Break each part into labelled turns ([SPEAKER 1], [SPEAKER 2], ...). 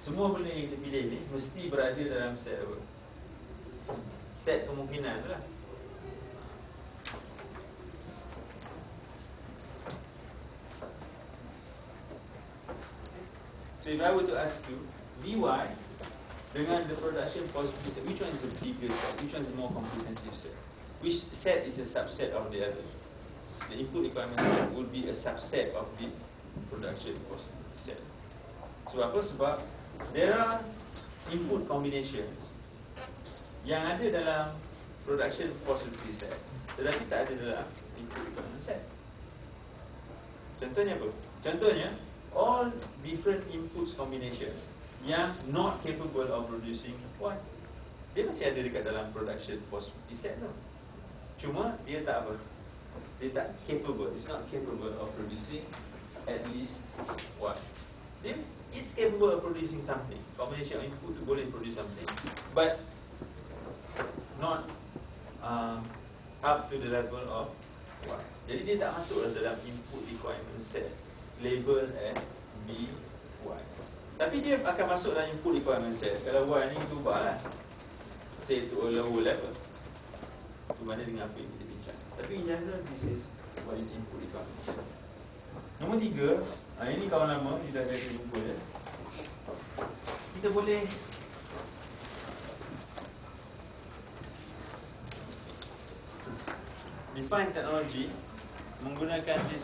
[SPEAKER 1] semua benda yang kita pilih ni mesti berada dalam set apa? Set kemungkinan tu lah. So if I were to ask you, Vy dengan the production possibility set, which one is the bigger set? Which one is the more comprehensive set? Which set is a subset of the other? The input requirement set will be a subset of the production possibility set. Sebab apa? Sebab there are input combinations yang ada dalam production possibility set tetapi tak ada dalam input requirement set. Contohnya apa? Contohnya all different inputs combinations yang not capable of producing Y, dia masih ada dekat dalam production possibility set tu. Cuma dia tak apa? Dia tak capable. It's not capable of producing at least Y. It's capable of producing something. Combination of input tu boleh produce something, but not up to the level of Y. Jadi dia tak masuk dalam input requirement set label as B, Y. Tapi dia akan masuk dalam input requirement set kalau Y ni tu ubah lah, say to a lower level. Itu mana dengan apa yang kita bincang. Tapi in general, this is what is input requirement set. Nombor 3, ini kawan lama, kita dah biasa jumpa ya. Kita boleh define teknologi menggunakan this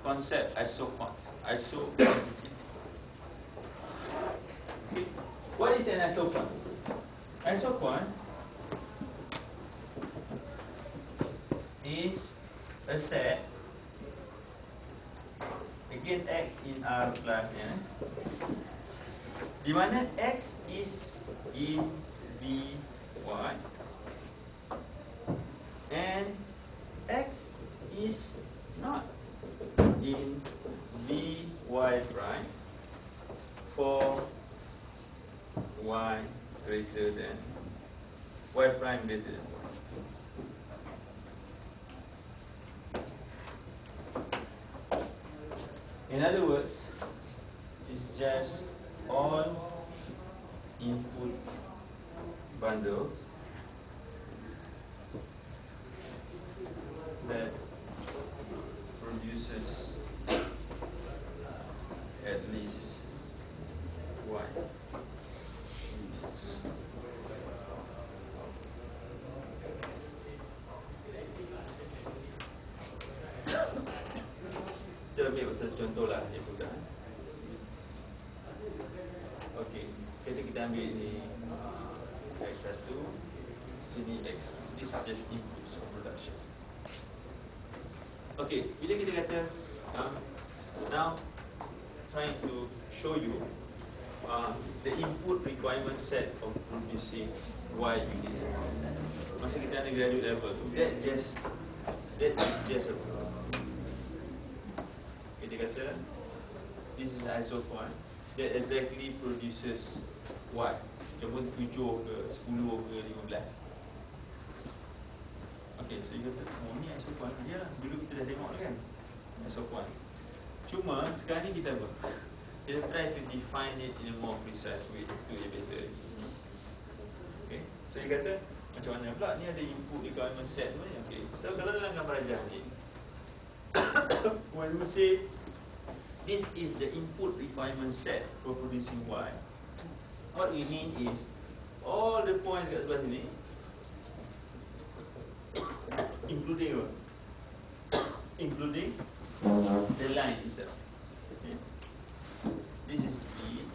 [SPEAKER 1] konsep isoquantity. Okay. What is an isoquant? Isoquant is a set, again X in R plus ya, di mana X is in Vy and X is not in Vy prime for Y greater than Y prime greater than 1. In other words, it's just all input bundles that produces at least Y. Kita ambil contoh lah yang mudah. Okey, kita ambil ni X1, sini X2. This is just inputs of production. Okey, bila kita kata now trying to show you the input requirement set of producing Y units. Masa kita ada graduate level tu, that is just a kita kata this is isoquant that exactly produces Y. Cuma 7 ke 10 ke 15. Okay, so you kata ni isoquant dia. Dulu kita dah tengok kan isoquant. Cuma sekarang ni kita apa? Kita try to define it in a more precise way. Itu dia better. Okay, so you kata macam mana pula ni ada input requirement set tu ni. Okay, so kalau dalam gambar rajah ni when we say this is the input requirement set for producing Y, what we mean is all the points kat sebelah sini including what? Including the line itself. Okay. This is V1.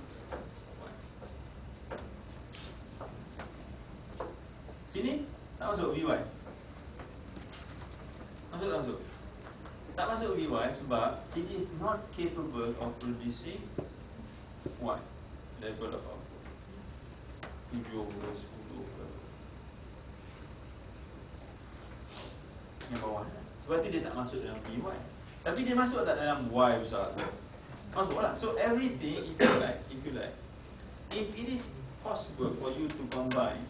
[SPEAKER 1] Sini tak masuk Vy. Masuk tak masuk? Tak masuk Vy sebab it is not capable of producing Y level of output 7 ke 10 ke yang bawah. Sebab tu dia tak masuk dalam Vy. Tapi dia masuk tak dalam Y besar? Masuk lah. So everything, if you like, if it is possible for you to combine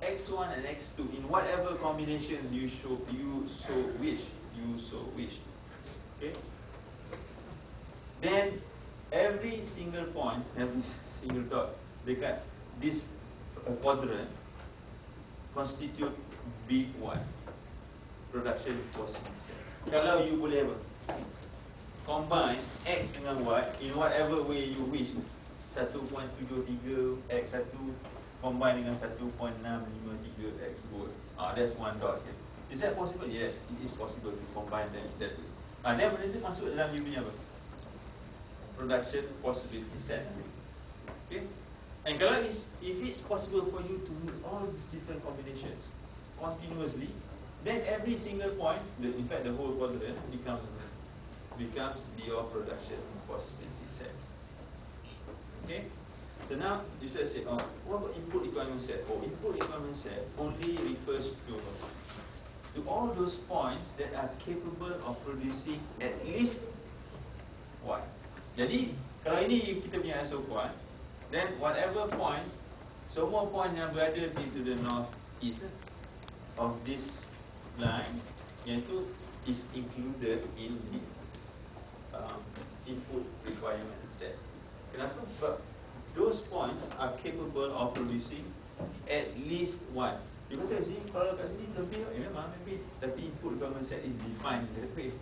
[SPEAKER 1] X1 and X2 in whatever combinations you so wish, okay, then every single point, every single dot dekat this quadrant constitute big one production possibility set. Kalau you boleh apa? Combine X dengan Y in whatever way you wish. 1.73 X1 combine dengan 1.653 X2. That's one dot here. Is that possible? Yes, it is possible to combine them that way. Then benda tu masuk dalam you punya apa? Production possibility set. Okay? And kalau if it's possible for you to move all these different combinations continuously, then every single point, in fact the whole quadrant becomes your production possibility set. Okay? So now you say, what about input requirement set? Input requirement set only refers to all those points that are capable of producing at least Y. Jadi kalau ini kita punya SO1, then whatever points, semua points yang berada di to the north east of this line, iaitu is included in the input requirement set. Kenapa? Sebab those points are capable of producing at least one. Dia kata sini, kalau kat sini lebih, memang lebih, tapi input requirement set is defined that way,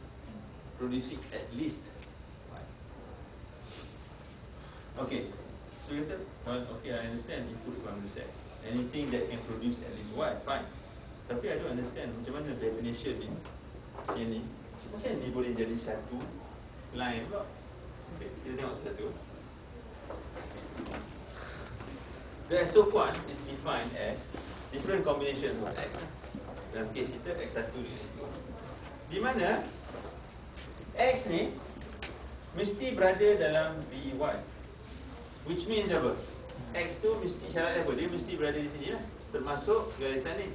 [SPEAKER 1] producing at least one. Okay, so you kata, well, okay, I understand input requirement set. Anything that can produce at least one, fine. Tapi I don't understand macam mana definition ni. Ini macam ni boleh jadi satu line pula. Okay, kita tengok satu. The SO1 is defined as different combinations of X. Dalam kes kita X1 X2. Di mana X ni mesti berada dalam V1. Which means apa? X2 mesti syarat apa? Dia mesti berada di sini lah, termasuk garisan ni.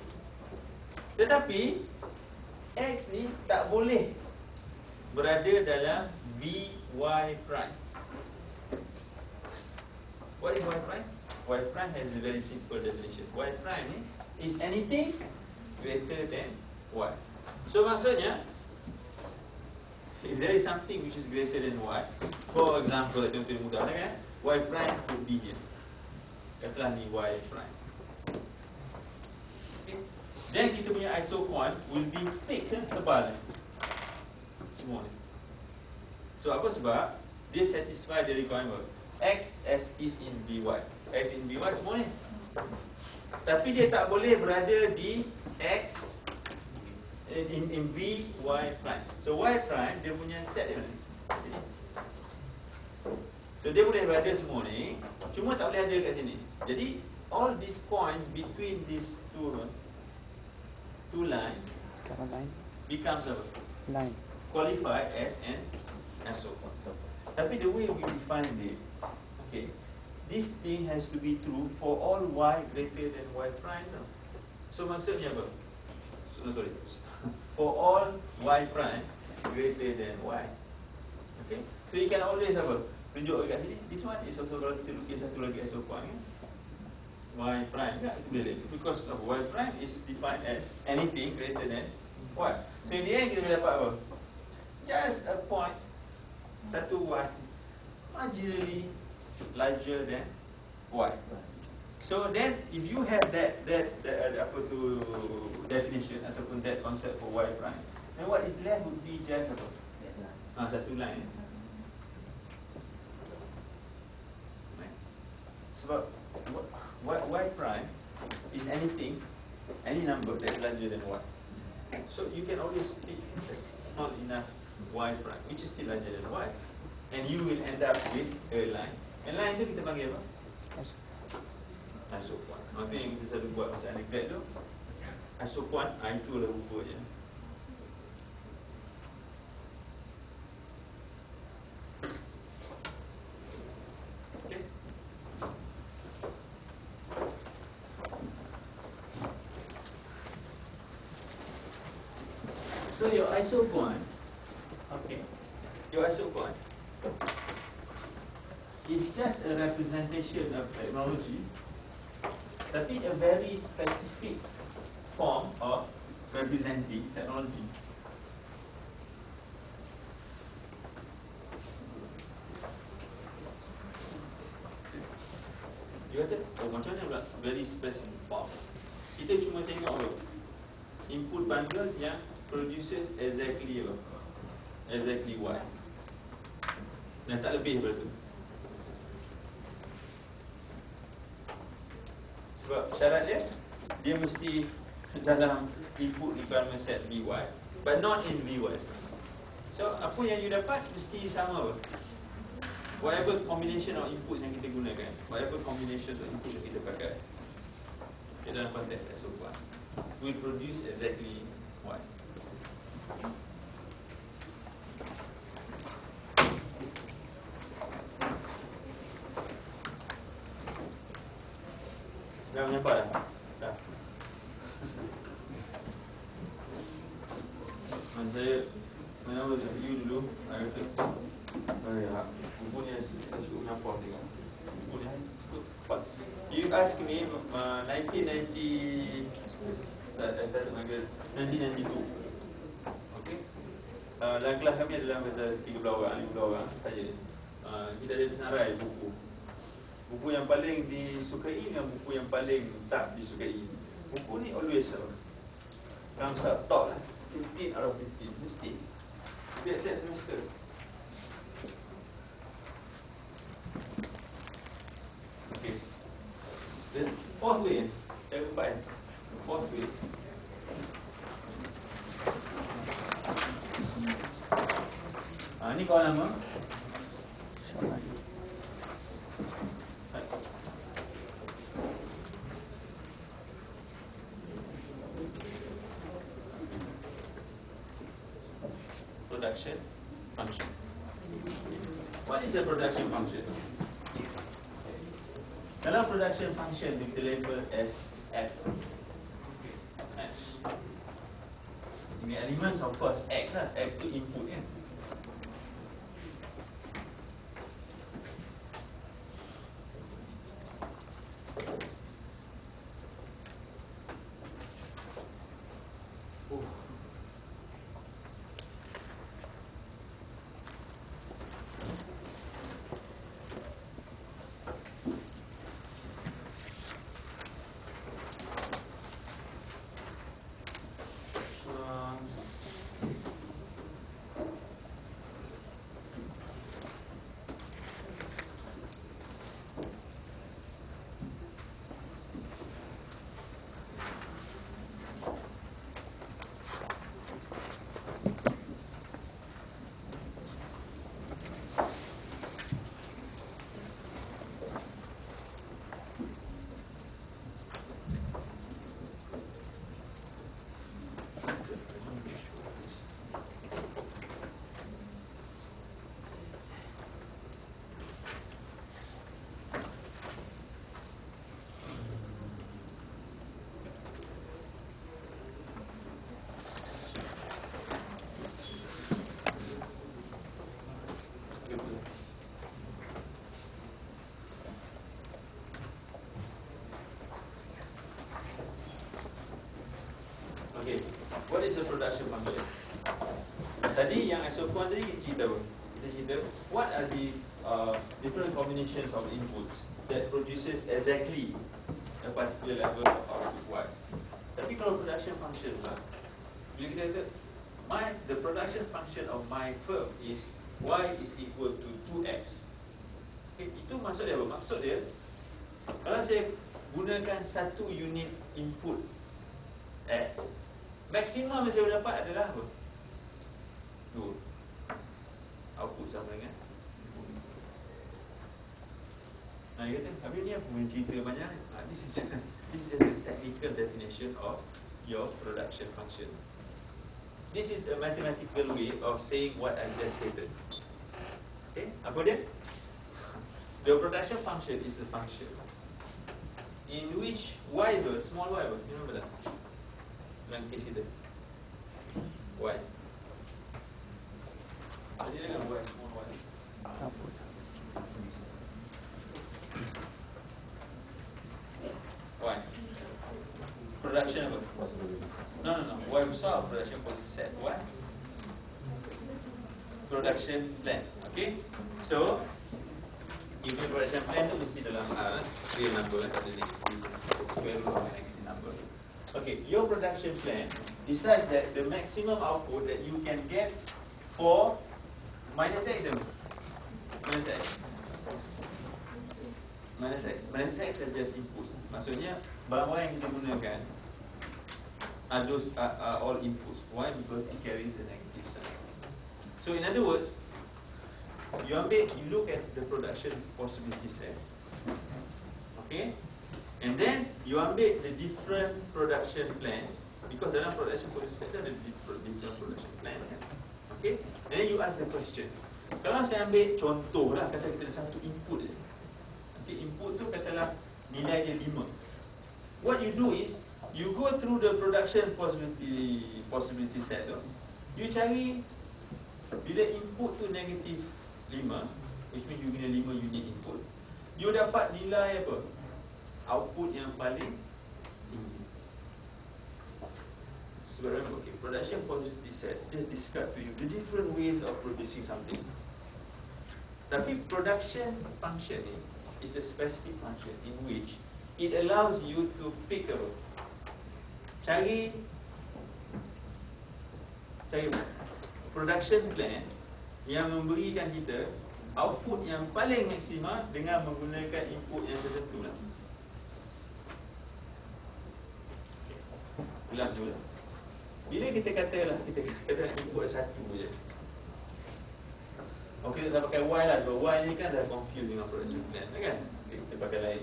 [SPEAKER 1] Tetapi X ni tak boleh berada dalam VY prime. What is Y prime? Y prime has a very simple definition. Y prime ni is anything greater than Y. So maksudnya, if there is something which is greater than Y, for example, contoh mudah kan, Y prime would be here. Katalah ni Y prime. Okay. Then kita punya isoquant will be thick, tebal semua ni. So apa sebab? Dia satisfy the requirement X as is in VY. X in VY semua ni. Tapi dia tak boleh berada di X in VY prime. So Y prime dia punya set dia mana? So dia boleh berada semua ni, cuma tak boleh ada kat sini. Jadi all these points between these two lines becomes a line qualified as an isoquant. Tapi the way we define it, okay, this thing has to be true for all Y greater than Y prime. No? So maksudnya apa? Sorry. For all Y prime greater than Y. Okay. So you can always apa? Tunjuk kat sini. This one is also, kalau kita lukis satu lagi isoquant kan? Y prime kan? Itu boleh. Because of Y prime is defined as anything greater than Y. So in the end kita boleh dapat apa? Just a point, satu Y marginally larger than Y. So then if you have that apa tu definition ataupun that concept for Y prime, then what is left would be just apa? Satu line. Sebab Y prime is anything, any number that is larger than Y. So you can always take small enough Y prime, which is still larger than Y, and you will end up with a line. And line tu kita panggil apa? Isoquant. Maka yang kita selalu buat masa undergrad tu, isoquant, itu adalah rupa je. Okay. So your isoquant, okay, your isoquant is just a representation of technology, tapi a very specific form of representing technology. Dia kata, oh macam mana pula? Very specific. Kita cuma tengok apa? Input bundle yang produces exactly apa? Exactly Y. Dan tak lebih daripada tu. Sebab syarat dia mesti dalam input requirement set VY, but not in VY. So apa yang you dapat mesti sama apa? Whatever combination of inputs yang kita gunakan, whatever combination of inputs yang kita pakai, dalam konteks SO1 will produce exactly Y. Dah menyampai dah? Dah. Saya you dulu, saya kata, buku ni saya suka menyampai tengok. Buku ni cepat. You ask me 1992. Okay. Dalam kelas kami adalah macam 13 orang, 15 orang saja. Kita ada senarai buku. Buku yang paling disukai dengan buku yang paling tak disukai. Buku ni always dalam top lah, 15 out of 15 mesti. Tiap-tiap semester. Okay. The fourth way, cara keempat the fourth way. Ni kawan nama production function. What is a production function? Dalam production function kita label as F. X. Ini elements of course X lah. X tu input kan. Okay, what is a production function? Tadi yang SO1 tadi kita cerita what are the different combinations of inputs that produces exactly a particular level of output Y. Tapi kalau production function lah, bila kita kata the production function of my firm is Y is equal to 2X. Okay, itu maksud dia apa? Maksud dia kalau saya gunakan satu unit input X, maksimum yang saya dapat adalah apa? 2. Output sama dengan dia kata, habis ni aku punya cerita banyak. This is just a technical definition of your production function. This is a mathematical way of saying what I just stated. Okay, apa dia? The production function is a function in which Y is a small y, you remember that? Dalam case kita Y. Jadi dengan Y, small y. Y. Production apa? No. Y besar, production set Y. Production plan. Okay. So, if production plan tu mesti dalam R. real number, tak ada negative, square root of negative number. Okay, your production plan decides that the maximum output that you can get for minus X tu. Minus X. Minus X is just input. Maksudnya, barang-barang yang kita gunakan are all inputs. Why? Because it carries the negative sign. So in other words, you look at the production possibility set. Okay? And then you ambil the different production plans, because dalam production possibility set ada different production plan, kan? Okay? And then you ask the question. Kalau saya ambil contoh lah, kata kita ada satu input je. Okay, input tu katalah nilai dia 5. What you do is you go through the production possibility set tu. You cari bila input tu negatif 5, which means you guna 5 unit input, you dapat nilai apa? Output yang paling tinggi. Sebab okay, production possibility set just describe to you the different ways of producing something. Tapi production function ni is a specific function in which it allows you to pick apa? Cari production plan yang memberikan kita output yang paling maksima dengan menggunakan input yang tertentu lah. Ulang dulu. Bila kita katalah kita input satu je. Okey, kita pakai Y lah. Sebab Y ni kan dah confused dengan production plan, kan? Okay, kita pakai lain.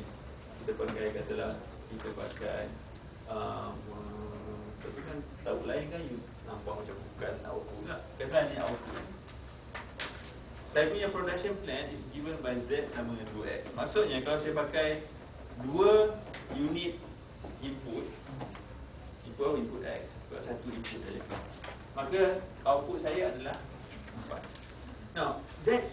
[SPEAKER 1] Kita pakai katalah kita pakai tapi kan tahu lain kan you nampak macam bukan output lah. Katalah ni output. Saya punya production plan is given by Z sama dengan 2X. Maksudnya kalau saya pakai 2 unit input input X, buat satu input saja, maka output saya adalah 4. Now, that's